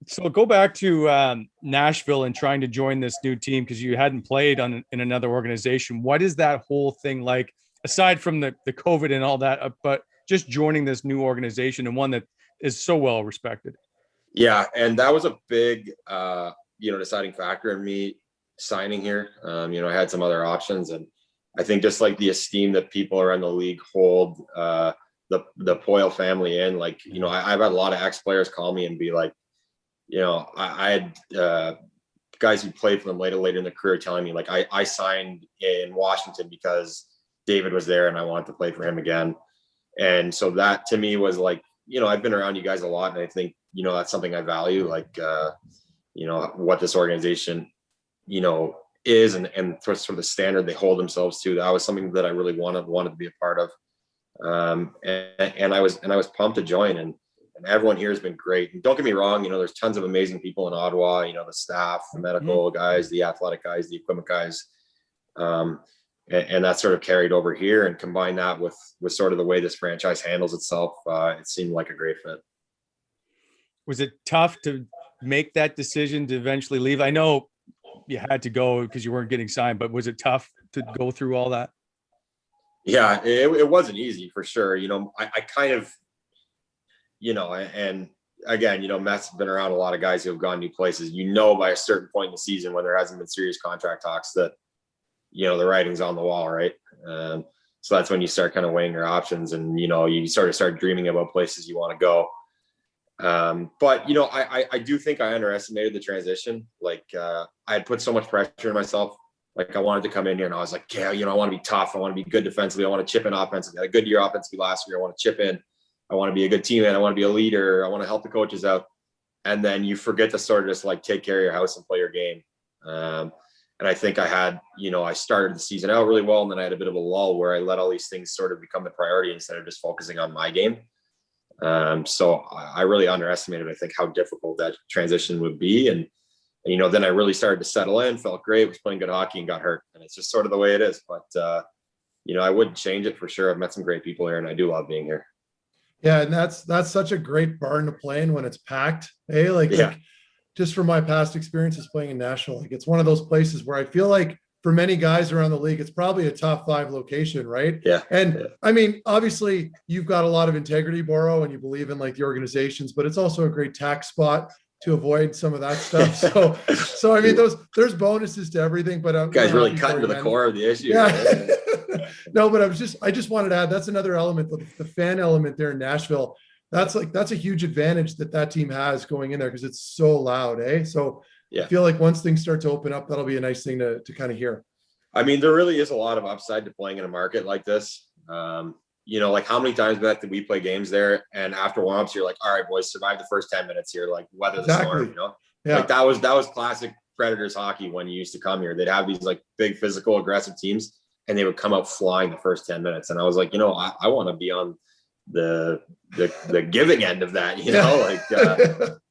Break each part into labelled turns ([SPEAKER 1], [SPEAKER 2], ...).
[SPEAKER 1] So go back to Nashville and trying to join this new team because you hadn't played in another organization. What is that whole thing like, aside from the COVID and all that, but just joining this new organization and one that is so well respected?
[SPEAKER 2] Yeah, and that was a big, deciding factor in me signing here. I had some other options, and I think just like the esteem that people around the league hold the Poyle family in, like, I've had a lot of ex-players call me and be like, I had guys who played for them later in the career telling me, like, I signed in Washington because David was there and I wanted to play for him again. And so that to me was like, I've been around you guys a lot, and I think, that's something I value, like, what this organization, is and sort of the standard they hold themselves to. That was something that I really wanted to be a part of. And I was pumped to join, and everyone here has been great. And don't get me wrong, there's tons of amazing people in Ottawa, the staff, the medical guys, the athletic guys, the equipment guys. And that sort of carried over here, and combine that with sort of the way this franchise handles itself. It seemed like a great fit.
[SPEAKER 1] Was it tough to make that decision to eventually leave? I know you had to go because you weren't getting signed, but was it tough to go through all that?
[SPEAKER 2] Yeah, it wasn't easy for sure. I kind of, and again, Mets have been around a lot of guys who have gone new places. By a certain point in the season when there hasn't been serious contract talks that, the writing's on the wall, right? So that's when you start kind of weighing your options, and, you start dreaming about places you want to go. But I do think I underestimated the transition. Like, I had put so much pressure on myself. Like, I wanted to come in here and I was like, yeah, I want to be tough. I want to be good defensively. I want to chip in offensively. I had a good year offensively last year. I want to chip in. I want to be a good teammate. I want to be a leader. I want to help the coaches out. And then you forget to sort of just like take care of your house and play your game. And I think I had, I started the season out really well, and then I had a bit of a lull where I let all these things sort of become the priority instead of just focusing on my game. So I really underestimated, I think, how difficult that transition would be. And then I really started to settle in, felt great, was playing good hockey, and got hurt. And it's just sort of the way it is. But, I wouldn't change it for sure. I've met some great people here, and I do love being here.
[SPEAKER 3] Yeah. And that's such a great barn to play in when it's packed. Hey, like just from my past experiences playing in Nashville, like, it's one of those places where I feel like for many guys around the league, it's probably a top 5 location, right?
[SPEAKER 2] Yeah.
[SPEAKER 3] And I mean, obviously you've got a lot of integrity, Boro, and you believe in like the organizations, but it's also a great tax spot to avoid some of that stuff. So I mean, there's bonuses to everything, but
[SPEAKER 2] you guys really cutting to the core of the issue.
[SPEAKER 3] Yeah. No, but I just wanted to add, that's another element, the fan element there in Nashville. That's a huge advantage that team has going in there, because it's so loud, eh? So yeah. I feel like once things start to open up, that'll be a nice thing to kind of hear.
[SPEAKER 2] I mean, there really is a lot of upside to playing in a market like this. Like, how many times back did we play games there, and after warm-ups, you're like, all right, boys, survive the first 10 minutes here, like, weather the storm,
[SPEAKER 3] Yeah.
[SPEAKER 2] Like, that was classic Predators hockey when you used to come here. They'd have these like big physical aggressive teams, and they would come out flying the first 10 minutes. And I was like, I want to be on the giving end of that,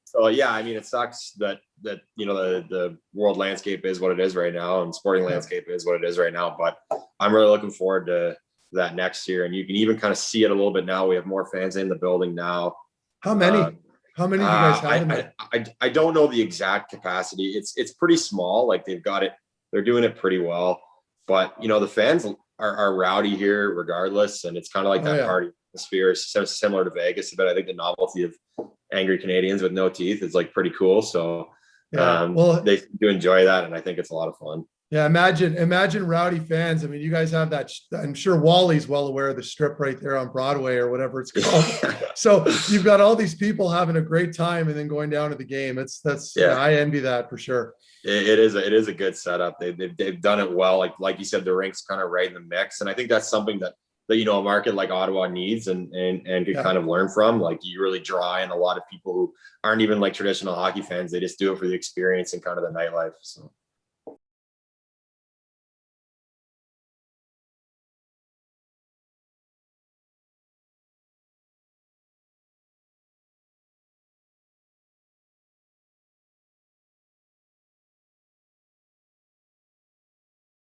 [SPEAKER 2] So yeah, I mean, it sucks that the world landscape is what it is right now, and sporting landscape is what it is right now. But I'm really looking forward to that next year, and you can even kind of see it a little bit now. We have more fans in the building now.
[SPEAKER 3] How many? How many do you guys have in there?
[SPEAKER 2] I don't know the exact capacity. It's pretty small. Like, they've got it. They're doing it pretty well. But the fans are rowdy here regardless, and it's kind of like that party atmosphere is similar to Vegas, but I think the novelty of angry Canadians with no teeth is like pretty cool. So they do enjoy that, and I think it's a lot of fun.
[SPEAKER 3] Yeah, imagine rowdy fans. I mean, you guys have that. I'm sure Wally's well aware of the strip right there on Broadway or whatever it's called. So you've got all these people having a great time and then going down to the game. I envy that for sure.
[SPEAKER 2] It is a good setup. They've done it well. Like you said, the rink's kind of right in the mix, and I think that's something that a market like Ottawa needs and could kind of learn from. Like, you really draw in a lot of people who aren't even like traditional hockey fans. They just do it for the experience and kind of the nightlife. So